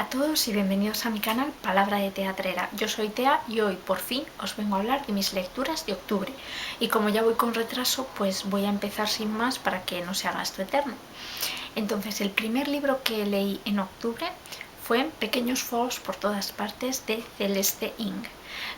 Hola a todos y bienvenidos a mi canal Palabra de Teatrera. Yo soy Tea y hoy por fin os vengo a hablar de mis lecturas de octubre. Y como ya voy con retraso, pues voy a empezar sin más para que no se haga esto eterno. Entonces, el primer libro que leí en octubre fue Pequeños fuegos por todas partes de Celeste Ng.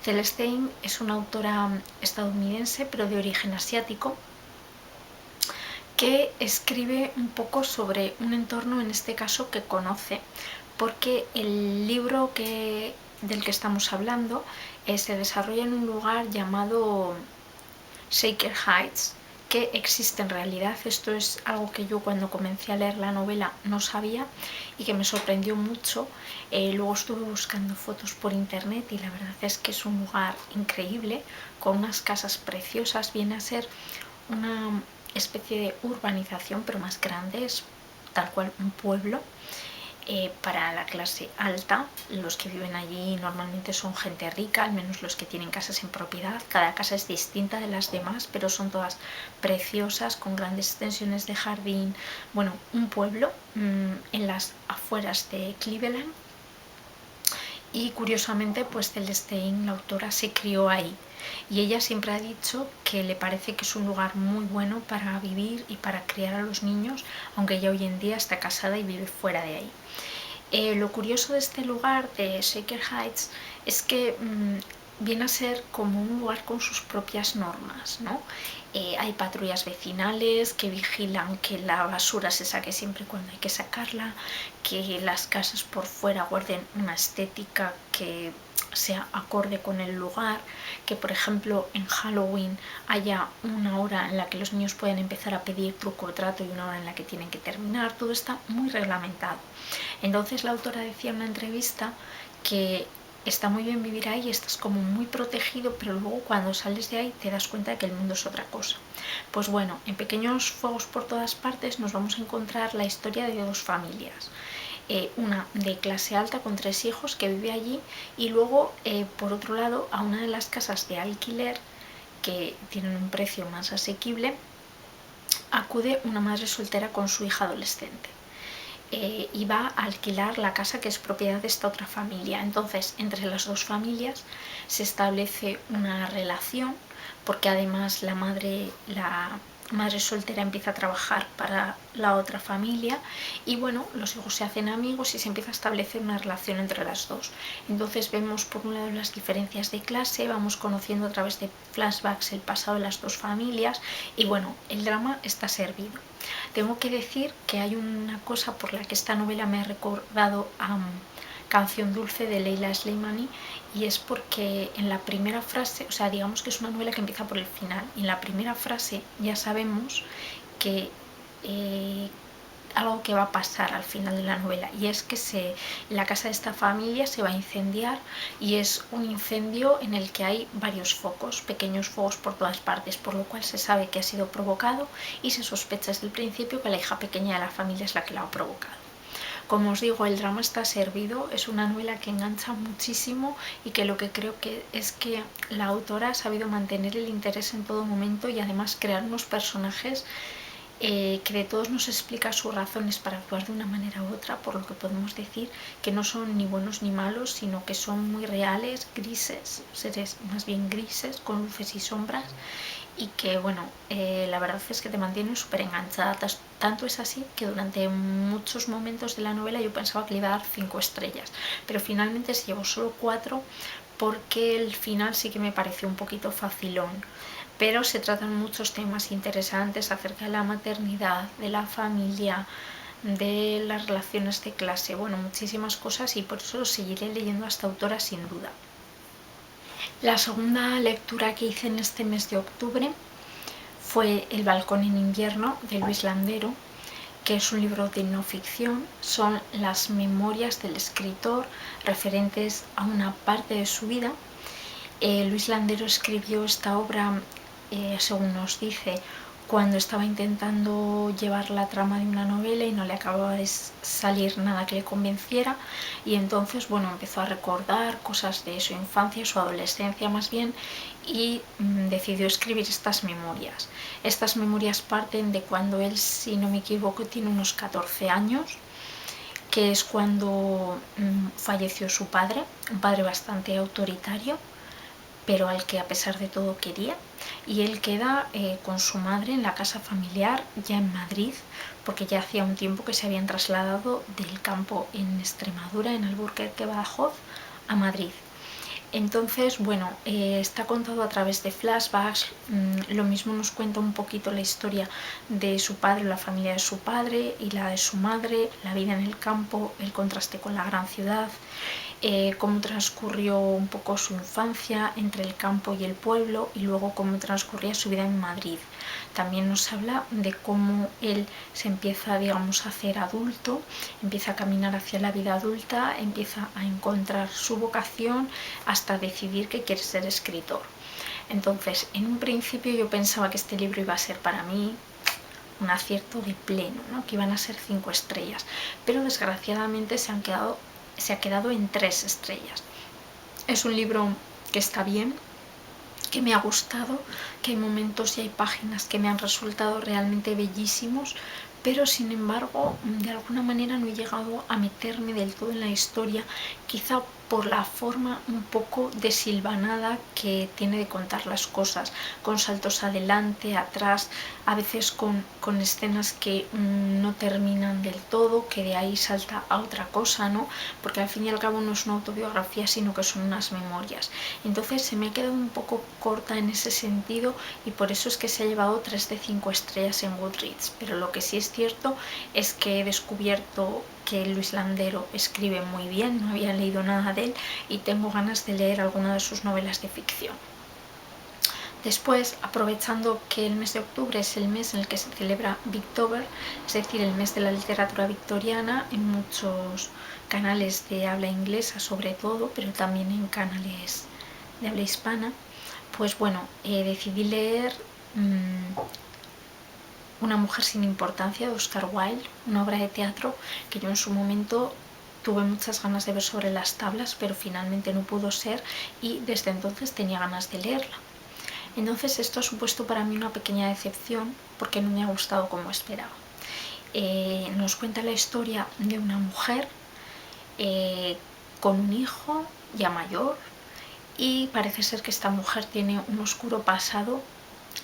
Celeste Ng es una autora estadounidense pero de origen asiático que escribe un poco sobre un entorno, en este caso, que conoce, porque el libro del que estamos hablando se desarrolla en un lugar llamado Shaker Heights, que existe en realidad. Esto es algo que yo cuando comencé a leer la novela no sabía y que me sorprendió mucho. Luego estuve buscando fotos por internet y la verdad es que es un lugar increíble, con unas casas preciosas. Viene a ser una especie de urbanización pero más grande, es tal cual un pueblo para la clase alta. Los que viven allí normalmente son gente rica, al menos los que tienen casas en propiedad. Cada casa es distinta de las demás, pero son todas preciosas, con grandes extensiones de jardín. Bueno, un pueblo en las afueras de Cleveland. Y curiosamente, pues Celeste Ng, la autora, se crió ahí. Y ella siempre ha dicho que le parece que es un lugar muy bueno para vivir y para criar a los niños, aunque ella hoy en día está casada y vive fuera de ahí. Lo curioso de este lugar, de Shaker Heights, es que viene a ser como un lugar con sus propias normas, ¿no? Hay patrullas vecinales que vigilan que la basura se saque siempre cuando hay que sacarla, que las casas por fuera guarden una estética que sea acorde con el lugar, que por ejemplo en Halloween haya una hora en la que los niños pueden empezar a pedir truco o trato y una hora en la que tienen que terminar. Todo está muy reglamentado. Entonces la autora decía en una entrevista que está muy bien vivir ahí, estás como muy protegido, pero luego cuando sales de ahí te das cuenta de que el mundo es otra cosa. Pues bueno, en Pequeños fuegos por todas partes nos vamos a encontrar la historia de dos familias. Una de clase alta con 3 hijos que vive allí, y luego por otro lado, a una de las casas de alquiler que tienen un precio más asequible, acude una madre soltera con su hija adolescente. Y va a alquilar la casa que es propiedad de esta otra familia. Entonces, entre las dos familias se establece una relación, porque además la madre soltera empieza a trabajar para la otra familia y bueno, los hijos se hacen amigos y se empieza a establecer una relación entre las dos. Entonces vemos por un lado las diferencias de clase, vamos conociendo a través de flashbacks el pasado de las dos familias y bueno, el drama está servido. Tengo que decir que hay una cosa por la que esta novela me ha recordado a Canción Dulce de Leila Slimani, y es porque en la primera frase, o sea, digamos que es una novela que empieza por el final, y en la primera frase ya sabemos que algo que va a pasar al final de la novela, y es que la casa de esta familia se va a incendiar, y es un incendio en el que hay varios focos, pequeños fuegos por todas partes, por lo cual se sabe que ha sido provocado y se sospecha desde el principio que la hija pequeña de la familia es la que lo ha provocado. Como os digo, el drama está servido, es una novela que engancha muchísimo y que lo que creo que es que la autora ha sabido mantener el interés en todo momento y además crear unos personajes que de todos nos explica sus razones para actuar de una manera u otra, por lo que podemos decir que no son ni buenos ni malos, sino que son muy reales, grises, seres más bien grises, con luces y sombras, y que bueno, la verdad es que te mantienen súper enganchada. Tanto es así que durante muchos momentos de la novela yo pensaba que le iba a dar 5 estrellas, pero finalmente se llevó solo 4 porque el final sí que me pareció un poquito facilón. Pero se tratan muchos temas interesantes acerca de la maternidad, de la familia, de las relaciones de clase, bueno, muchísimas cosas, y por eso lo seguiré leyendo a esta autora sin duda. La segunda lectura que hice en este mes de octubre fue El balcón en invierno de Luis Landero, que es un libro de no ficción. Son las memorias del escritor referentes a una parte de su vida. Luis Landero escribió esta obra, según nos dice, cuando estaba intentando llevar la trama de una novela y no le acababa de salir nada que le convenciera, y entonces bueno, empezó a recordar cosas de su infancia, su adolescencia más bien, y decidió escribir estas memorias. Estas memorias parten de cuando él, si no me equivoco, tiene unos 14 años, que es cuando falleció su padre, un padre bastante autoritario, pero al que a pesar de todo quería, y él queda con su madre en la casa familiar ya en Madrid, porque ya hacía un tiempo que se habían trasladado del campo en Extremadura, en Alburquerque, Badajoz, a Madrid. Entonces, bueno, está contado a través de flashbacks. Lo mismo nos cuenta un poquito la historia de su padre, la familia de su padre y la de su madre, la vida en el campo, el contraste con la gran ciudad, cómo transcurrió un poco su infancia entre el campo y el pueblo, y luego cómo transcurría su vida en Madrid. También nos habla de cómo él se empieza, digamos, a hacer adulto, empieza a caminar hacia la vida adulta, empieza a encontrar su vocación hasta decidir que quiere ser escritor. Entonces, en un principio yo pensaba que este libro iba a ser para mí un acierto de pleno, ¿no? Que iban a ser 5 estrellas, pero desgraciadamente se ha quedado en 3 estrellas. Es un libro que está bien, que me ha gustado, que hay momentos y hay páginas que me han resultado realmente bellísimos, pero sin embargo de alguna manera no he llegado a meterme del todo en la historia, quizá por la forma un poco desilvanada que tiene de contar las cosas, con saltos adelante, atrás, a veces con escenas que no terminan del todo, que de ahí salta a otra cosa, ¿no? Porque al fin y al cabo no es una autobiografía, sino que son unas memorias. Entonces se me ha quedado un poco corta en ese sentido, y por eso es que se ha llevado 3 de 5 estrellas en Goodreads. Pero lo que sí es cierto es que he descubierto que Luis Landero escribe muy bien, no había leído nada de él y tengo ganas de leer alguna de sus novelas de ficción. Después, aprovechando que el mes de octubre es el mes en el que se celebra Bigtober, es decir, el mes de la literatura victoriana, en muchos canales de habla inglesa sobre todo, pero también en canales de habla hispana, pues bueno, decidí leer Una mujer sin importancia, de Oscar Wilde, una obra de teatro que yo en su momento tuve muchas ganas de ver sobre las tablas, pero finalmente no pudo ser, y desde entonces tenía ganas de leerla. Entonces esto ha supuesto para mí una pequeña decepción, porque no me ha gustado como esperaba. Nos cuenta la historia de una mujer con un hijo ya mayor, y parece ser que esta mujer tiene un oscuro pasado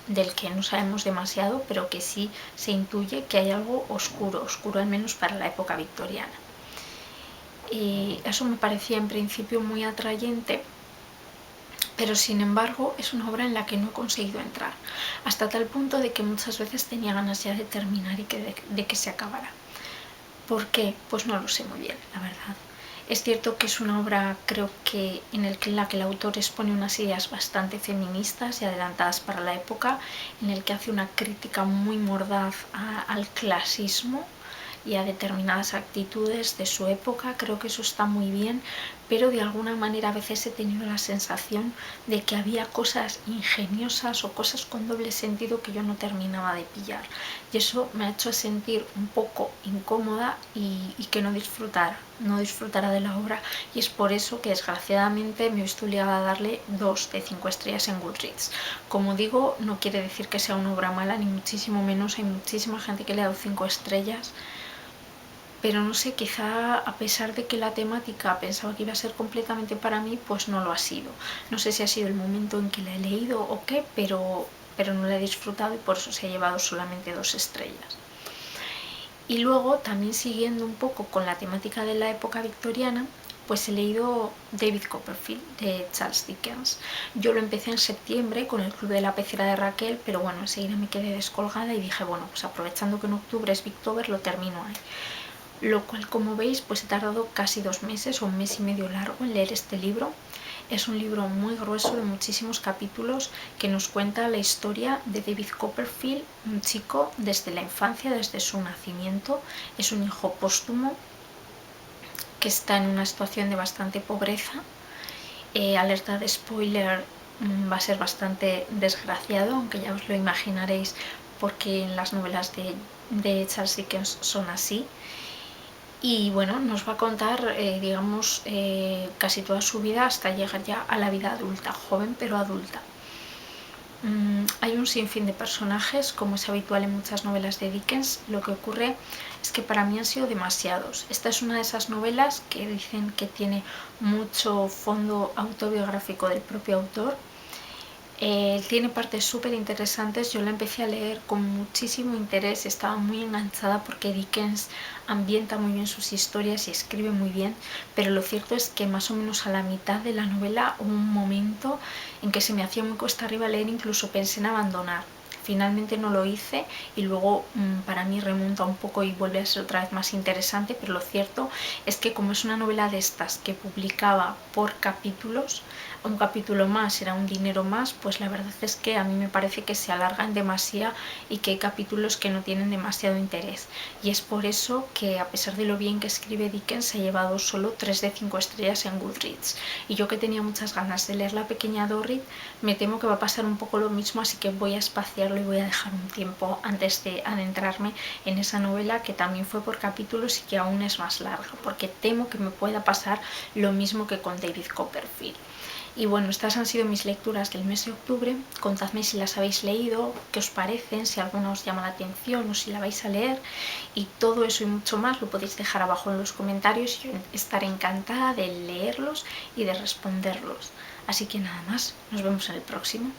del que no sabemos demasiado, pero que sí se intuye que hay algo oscuro, oscuro al menos para la época victoriana. Y eso me parecía en principio muy atrayente, pero sin embargo es una obra en la que no he conseguido entrar, hasta tal punto de que muchas veces tenía ganas ya de terminar y de que se acabara. ¿Por qué? Pues no lo sé muy bien, la verdad. Es cierto que es una obra, creo que en la que el autor expone unas ideas bastante feministas y adelantadas para la época, en el que hace una crítica muy mordaz al clasismo y a determinadas actitudes de su época. Creo que eso está muy bien, pero de alguna manera a veces he tenido la sensación de que había cosas ingeniosas o cosas con doble sentido que yo no terminaba de pillar, y eso me ha hecho sentir un poco incómoda y que no disfrutara de la obra, y es por eso que desgraciadamente me he visto obligada a darle 2 de 5 estrellas en Goodreads. Como digo, no quiere decir que sea una obra mala, ni muchísimo menos. Hay muchísima gente que le ha dado 5 estrellas, pero no sé, quizá a pesar de que la temática pensaba que iba a ser completamente para mí, pues no lo ha sido. No sé si ha sido el momento en que la he leído o qué, pero no la he disfrutado, y por eso se ha llevado solamente 2 estrellas. Y luego, también siguiendo un poco con la temática de la época victoriana, pues he leído David Copperfield, de Charles Dickens. Yo lo empecé en septiembre con El Club de la Pecera de Raquel, pero bueno, enseguida me quedé descolgada y dije, bueno, pues aprovechando que en octubre es Bigtober, lo termino ahí. Lo cual, como veis, pues he tardado casi 2 meses o un mes y medio largo en leer este libro. Es un libro muy grueso, de muchísimos capítulos, que nos cuenta la historia de David Copperfield, un chico desde la infancia, desde su nacimiento. Es un hijo póstumo que está en una situación de bastante pobreza. Alerta de spoiler, va a ser bastante desgraciado, aunque ya os lo imaginaréis, porque en las novelas de Charles Dickens son así. Y bueno, nos va a contar, digamos, casi toda su vida hasta llegar ya a la vida adulta, joven pero adulta. Hay un sinfín de personajes, como es habitual en muchas novelas de Dickens. Lo que ocurre es que para mí han sido demasiados. Esta es una de esas novelas que dicen que tiene mucho fondo autobiográfico del propio autor. Tiene partes súper interesantes. Yo la empecé a leer con muchísimo interés, estaba muy enganchada porque Dickens ambienta muy bien sus historias y escribe muy bien, pero lo cierto es que más o menos a la mitad de la novela hubo un momento en que se me hacía muy cuesta arriba leer, incluso pensé en abandonar. Finalmente no lo hice y luego para mí remonta un poco y vuelve a ser otra vez más interesante, pero lo cierto es que como es una novela de estas que publicaba por capítulos, un capítulo más era un dinero más, pues la verdad es que a mí me parece que se alargan demasiado y que hay capítulos que no tienen demasiado interés. Y es por eso que, a pesar de lo bien que escribe Dickens, ha llevado solo 3 de 5 estrellas en Goodreads. Y yo, que tenía muchas ganas de leer La pequeña Dorrit, me temo que va a pasar un poco lo mismo, así que voy a espaciarlo y voy a dejar un tiempo antes de adentrarme en esa novela, que también fue por capítulos y que aún es más larga, porque temo que me pueda pasar lo mismo que con David Copperfield. Y bueno, estas han sido mis lecturas del mes de octubre. Contadme si las habéis leído, qué os parecen, si alguna os llama la atención o si la vais a leer. Y todo eso y mucho más lo podéis dejar abajo en los comentarios y yo estaré encantada de leerlos y de responderlos. Así que nada más, nos vemos en el próximo.